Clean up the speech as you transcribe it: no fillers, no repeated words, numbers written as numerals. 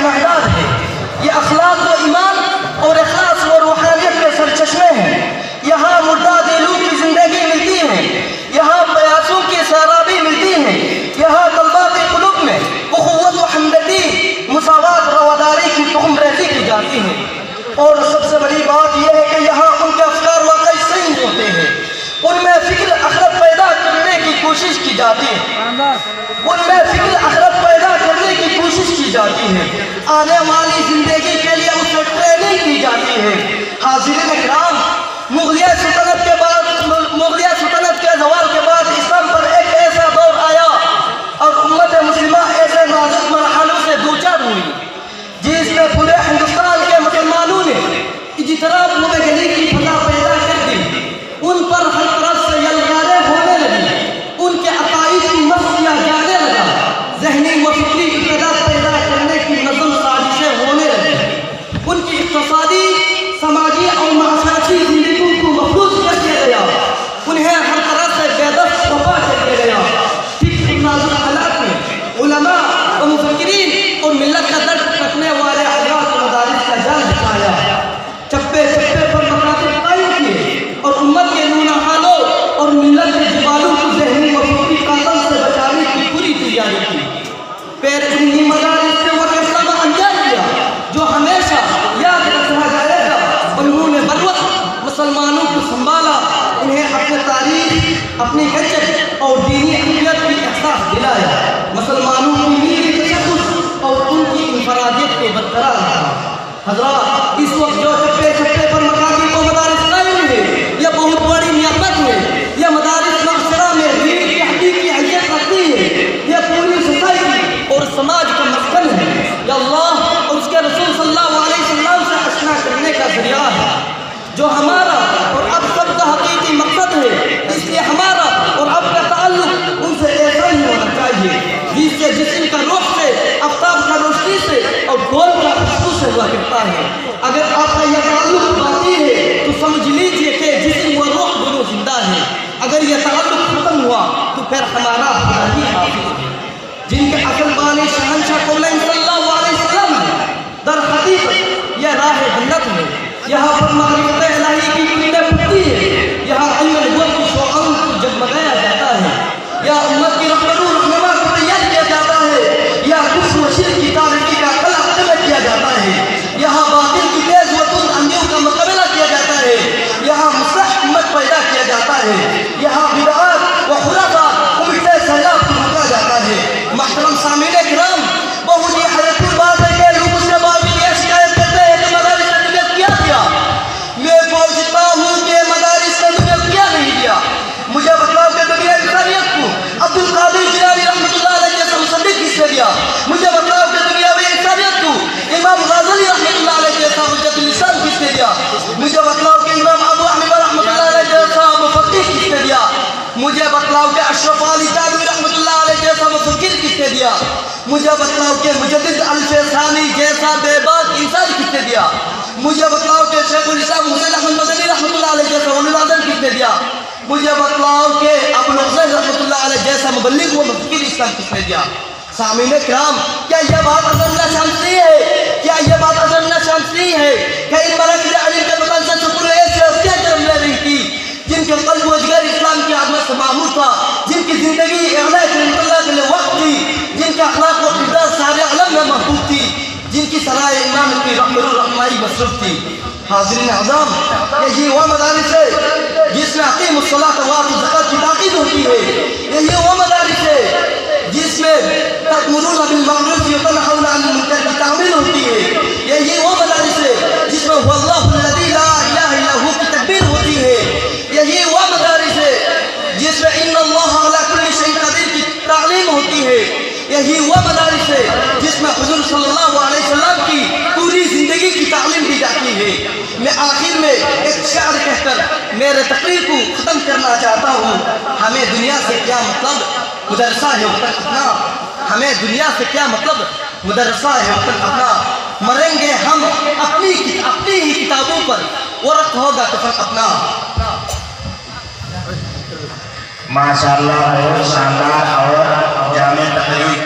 پناہ گاہ ہے۔ یہ اخلاق و ایمان اور اخلاص و روحانیت کے سرچشمے ہیں۔ یہاں مردہ دلوں کی زندگی ملتی ہے، یہاں پیاسوں کی سیرابی ملتی ہے، یہاں طلباء کے قلوب میں اخوت و ہمدردی، مساوات، رواداری کی تخم ریزی کی جاتی ہے۔ اور سب سے بڑی بات یہ ہے کہ یہاں ان کے افکار واقعی صحیح ہوتے ہیں، ان میں فکر آخرت پیدا کرنے کی کوشش کی جاتی ہے، ان میں فکر آخرت پیدا کرنے کی کوشش کی جاتی ہے، آنے والی زندگی کے لیے اسے ٹریننگ کی جاتی ہے۔ حاضرین اکرام، مغلیہ سلطنت کے زوال کے بعد اسلام پر ایک ایسا دور آیا اور امت مسلمہ ایسے نازک مرحلوں سے دوچار ہوئی جس میں پورے ہندوستان کے مسلمانوں نے اجتراب مبینی کی فضا پیدا کر دی۔ ان پر ہر طرف سے یلغاریں ہونے لگی، ان کے عقائد کی مس کیا جانے لگا، ذہنی و فکری انقلاب پیدا کرنے کی نظم سازشیں ہونے لگی، ان کی اقتصادی، سماجی اور معاشرتی زندگیوں کو مفلوج کر دیا گیا، انہیں ہر طرح سے بے دست وفا کر دیا گیا۔ فکر نازک حالات میں علماء و مفکرین اور ملت کا درد رکھنے والے حضرات و مدارس کا جال بچھایا، چپے چپے پر مکاتب قائم کیے اور امت کے نونہالوں اور ملت کے جوالوں کو ذہنی و فکری قاتل سے بچانے کی پوری تیاری کی۔ پیر انہی مدارس سے وہ فیصلہ انجام کیا جو ہمیشہ یاد رکھا جائے گا۔ انہوں نے بروقت مسلمانوں کو سنبھالا، انہیں اپنے تاریخ، اپنی حیثیت اور دینی اہمیت کی احساس دلایا، مسلمانوں کی ملی تشخص اور ان کی انفرادیت کو برقرار رکھا۔ حضرات، اس وقت جو چپے چپے پر مکاتب و مدارس قائم ہے، یہ بہت بڑی نعمت ہے۔ یہ مدارس معاشرہ میں دین کی حقیقی حیثیت رکھتی ہے، یہ پوری سوسائٹی اور سماج کا مسکن ہے، یہ اللہ اور اس کے رسول صلی اللہ علیہ وسلم سے آشنا کرنے کا ذریعہ ہے، جو ہمارا اور اب سب کا حقیقی مقصد ہے۔ اس لیے ہمارا اور اب کا تعلق ان سے ایسا ہی ہونا چاہیے جس سے جسم کا روح سے، آفتاب کا روشنی سے اور گول کا خوشبو سے ہوا کرتا ہے۔ اگر آپ کا یہ تعلق باقی ہے تو سمجھ لیجئے کہ جسم و روح دونوں زندہ ہیں، اگر یہ تعلق ختم ہوا تو پھر ہمارا خدا ہی حافظ ہے۔ جن کے اصل بانی شہنشاہ کونین صلی اللہ علیہ وسلم ہے، در حقیقت یہ راہ جنت ہے، یہاں پر معرفت الہی کی کنڈیں پھٹتی ہے، یہاں علم نبوت کی شعاعوں کو جگمگایا جاتا ہے، یا امت کی رہبروں رہنما کو تیار کیا جاتا ہے، یا کفر و شرک کی تاریکی کا قلع قلع کیا جاتا ہے، یہاں باطل کی تیز و تند اندھیوں کا مقابلہ کیا جاتا ہے، یہاں مصلح امت پیدا کیا جاتا ہے، یہاں بدعات و خرافات الٹے سیلاب کو روکا جاتا ہے۔ محترم سامعین کرام، بہت ہی حیرت بات ہے کہ لوگ اس کے باوجود یہ شکایت کرتے ہیں کہ مدارس نے تمہیں کیا دیا۔ میں پوچھتا ہوں کہ مدارس نے تمہیں کیا نہیں دیا؟ مجھے بتلاؤ کہ دنیا انسانیت کو عبد القادر جیلانی رحمۃ اللہ علیہ جیسا مصدق کس نے دیا؟ مجھے بتلاؤ کہ دنیا میں انسانیت کو امام غزالی رحمۃ اللہ علیہ جیسا حجت اللسان کس نے دیا؟ مجھے بتلاؤ کہ امام ابو حنیفہ رحمۃ اللہ علیہ جیسا مفقہ کس نے دیا؟ مجھے بتلاؤ کہ اشرف علی تھانوی رحمۃ اللہ علیہ جیسا مفکر کس نے دیا؟ مجھے بتلاؤ کہ مجدد الفیضانی جیسا بے باک انسان کس نے دیا؟ مجھے بتلاؤ کہ شیخ الاسلام حسین احمد مدنی رحمۃ اللہ علیہ جیسا ولی العظم کس نے دیا؟ مجھے بتلاؤ کہ ابو الحسین رحمۃ اللہ علیہ جیسا مبلغ و مفکر اسلام کس نے دیا؟ سامعین کرام، کیا یہ بات اصل نہ شامسی ہے؟ کیا یہ بات اصل نہ شامسی ہے کہ ان مراکز علم کے مکان سے سکون ایسے ہستیاں جنم لے رہی تھی جن کے قلب و جگر اسلام کی عظمت سے معمور تھا، جن کی زندگی اعلاء کلمت اللہ کے لیے وقت تھی، جن کے اخلاق و کردار سارے عالم میں محبوب تھی، جن کی سرائے امام کی رہنمائی مصروف تھی۔ حاضرین اعظام، یہی وہ مدارس ہے جس میں اقیم الصلاۃ وآتوا الزکاۃ کی تاکید ہوتی ہے، یہی وہ مدارس ہے جس میں تأمرون بالمعروف وتنہون عن المنکر کی تعمیل ہوتی ہے، یہی وہ مدارس ہے جس میں واللہ الذی لا الہ الا ہو کی تکبیر ہوتی ہے، یہی وہ مدارس ہے جس میں ان اللہ علی کل شیء قدیر کی تعلیم ہوتی ہے، یہی وہ مدارس ہے جس میں حضور صلی اللہ علیہ وسلم کی پوری زندگی کی تعلیم دی جاتی ہے۔ میں آخر میں ایک شعر کہہ کر میرے تقریر کو ختم کرنا چاہتا ہوں۔ ہمیں دنیا سے کیا مطلب مدرسہ ہے وطن اپنا، ہمیں دنیا سے کیا مطلب مدرسہ ہے وطن اپنا، مریں گے ہم اپنی ہی کتابوں پر، ورق ہوگا کفن اپنا۔ ماشاءاللہ، بہت شاندار اور جامع تقریر